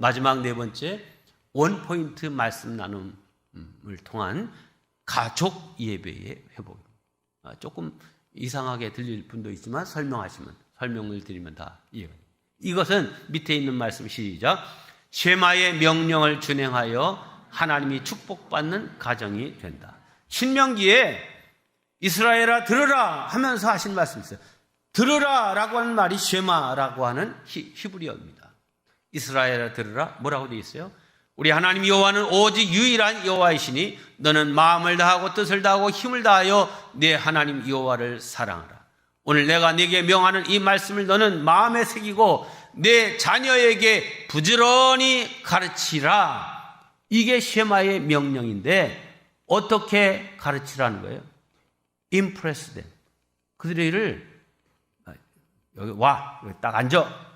마지막 네 번째, 원포인트 말씀 나눔을 통한 가족 예배의 회복입니다. 조금 이상하게 들릴 분도 있지만 설명을 드리면 다 이해가 됩니다. 이것은 밑에 있는 말씀 시작. 쉐마의 명령을 준행하여 하나님이 축복받는 가정이 된다. 신명기에 이스라엘아 들으라 하면서 하신 말씀이 있어요. 들으라 라고 하는 말이 쉐마라고 하는 히브리어입니다. 이스라엘아 들으라 뭐라고 되어 있어요? 우리 하나님 여호와는 오직 유일한 여호와이시니 너는 마음을 다하고 뜻을 다하고 힘을 다하여 내 하나님 여호와를 사랑하라. 오늘 내가 네게 명하는 이 말씀을 너는 마음에 새기고 내 자녀에게 부지런히 가르치라. 이게 쉐마의 명령인데 어떻게 가르치라는 거예요? impress them. 그들을 여기 와, 여기 딱 앉아.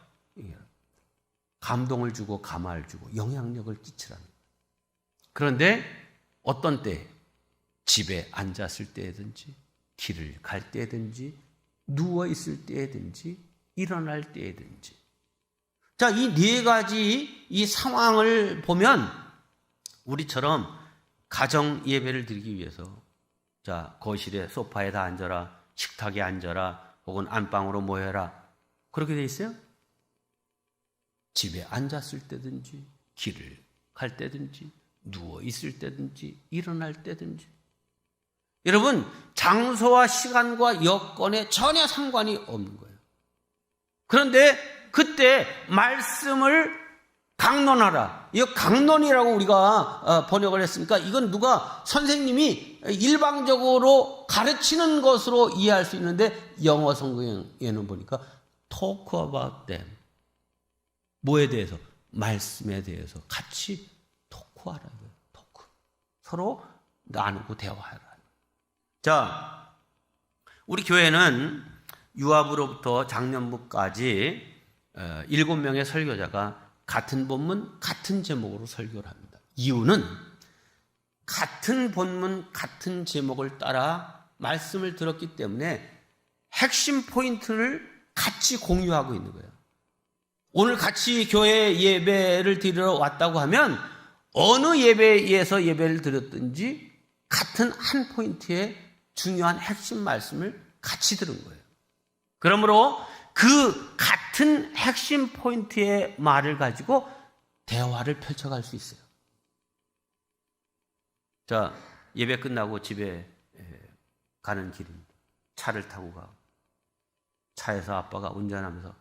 감동을 주고 감화를 주고 영향력을 끼치라는 거예요. 그런데 어떤 때, 집에 앉았을 때든지 길을 갈 때든지 누워 있을 때든지 일어날 때든지, 자, 이 네 가지 이 상황을 보면 우리처럼 가정 예배를 드리기 위해서, 자, 거실에 소파에 다 앉아라, 식탁에 앉아라, 혹은 안방으로 모여라, 그렇게 돼 있어요? 집에 앉았을 때든지 길을 갈 때든지 누워 있을 때든지 일어날 때든지. 여러분, 장소와 시간과 여건에 전혀 상관이 없는 거예요. 그런데 그때 말씀을 강론하라. 이 강론이라고 우리가 번역을 했으니까 이건 누가 선생님이 일방적으로 가르치는 것으로 이해할 수 있는데, 영어 성경에는 보니까 talk about them. 뭐에 대해서? 말씀에 대해서 같이 토크하라. 토크. 서로 나누고 대화하라. 자, 우리 교회는 유아부로부터 장년부까지 7명의 설교자가 같은 본문, 같은 제목으로 설교를 합니다. 이유는 같은 본문, 같은 제목을 따라 말씀을 들었기 때문에 핵심 포인트를 같이 공유하고 있는 거예요. 오늘 같이 교회 예배를 드리러 왔다고 하면 어느 예배에서 예배를 드렸든지 같은 한 포인트의 중요한 핵심 말씀을 같이 들은 거예요. 그러므로 그 같은 핵심 포인트의 말을 가지고 대화를 펼쳐갈 수 있어요. 자, 예배 끝나고 집에 가는 길입니다. 차를 타고 가. 차에서 아빠가 운전하면서,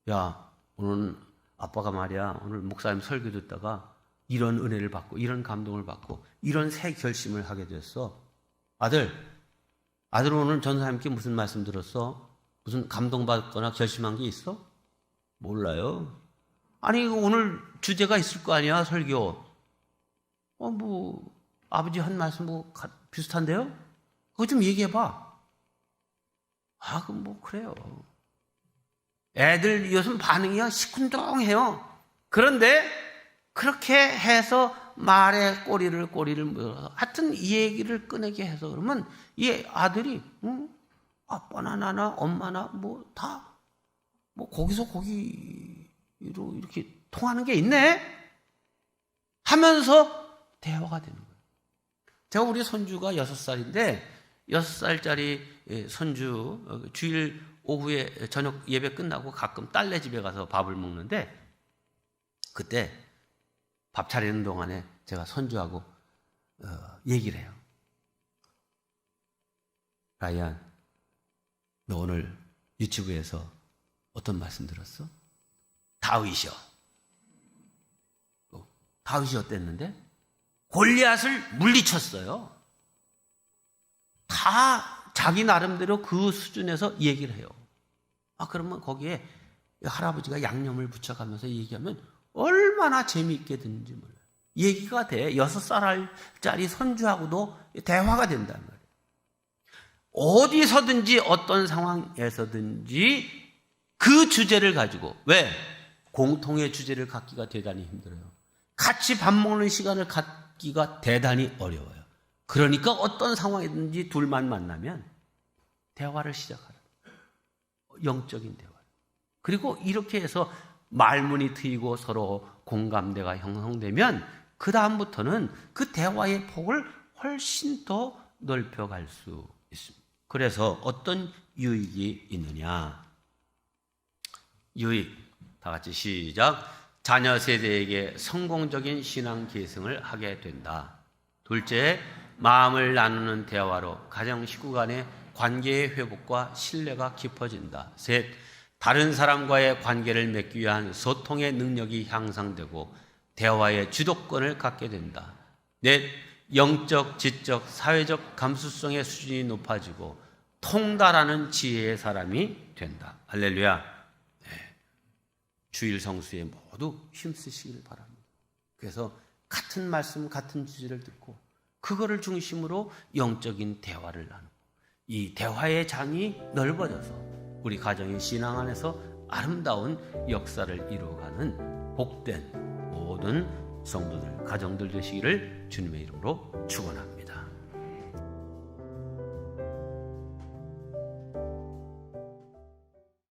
야, 오늘 아빠가 말이야, 오늘 목사님 설교 듣다가 이런 은혜를 받고 이런 감동을 받고 이런 새 결심을 하게 됐어. 아들 오늘 전사님께 무슨 말씀 들었어? 무슨 감동받거나 결심한 게 있어? 몰라요. 아니, 오늘 주제가 있을 거 아니야, 설교. 아버지 한 말씀 비슷한데요? 그거 좀 얘기해봐. 그럼 그래요. 애들 요즘 반응이 시큰둥해요. 그런데 그렇게 해서 말에 꼬리를 물어서 하여튼 이 얘기를 꺼내게 해서 그러면 이 아들이 아빠나 나나 엄마나 다 거기서 거기로 이렇게 통하는 게 있네 하면서 대화가 되는 거예요. 제가 우리 손주가 6살인데 6살짜리 손주 주일 오후에 저녁 예배 끝나고 가끔 딸네 집에 가서 밥을 먹는데, 그때 밥 차리는 동안에 제가 손주하고 얘기를 해요. 라이안, 너 오늘 유튜브에서 어떤 말씀 들었어? 다윗이요. 다윗이 어땠는데? 골리앗을 물리쳤어요. 다 자기 나름대로 그 수준에서 얘기를 해요. 그러면 거기에 할아버지가 양념을 붙여가면서 얘기하면 얼마나 재미있게 듣는지 몰라요. 얘기가 돼. 6살짜리 손주하고도 대화가 된단 말이에요. 어디서든지 어떤 상황에서든지 그 주제를 가지고, 왜? 공통의 주제를 갖기가 대단히 힘들어요. 같이 밥 먹는 시간을 갖기가 대단히 어려워요. 그러니까 어떤 상황이든지 둘만 만나면 대화를 시작하라. 영적인 대화. 그리고 이렇게 해서 말문이 트이고 서로 공감대가 형성되면 그 다음부터는 그 대화의 폭을 훨씬 더 넓혀갈 수 있습니다. 그래서 어떤 유익이 있느냐? 유익, 다 같이 시작. 자녀 세대에게 성공적인 신앙 계승을 하게 된다. 둘째, 마음을 나누는 대화로 가정 식구 간의 관계의 회복과 신뢰가 깊어진다. 셋, 다른 사람과의 관계를 맺기 위한 소통의 능력이 향상되고 대화의 주도권을 갖게 된다. 넷, 영적, 지적, 사회적 감수성의 수준이 높아지고 통달하는 지혜의 사람이 된다. 할렐루야. 네. 주일 성수에 모두 힘쓰시길 바랍니다. 그래서 같은 말씀, 같은 주제를 듣고 그거를 중심으로 영적인 대화를 나누고 이 대화의 장이 넓어져서 우리 가정의 신앙 안에서 아름다운 역사를 이루어가는 복된 모든 성도들, 가정들 되시기를 주님의 이름으로 축원합니다.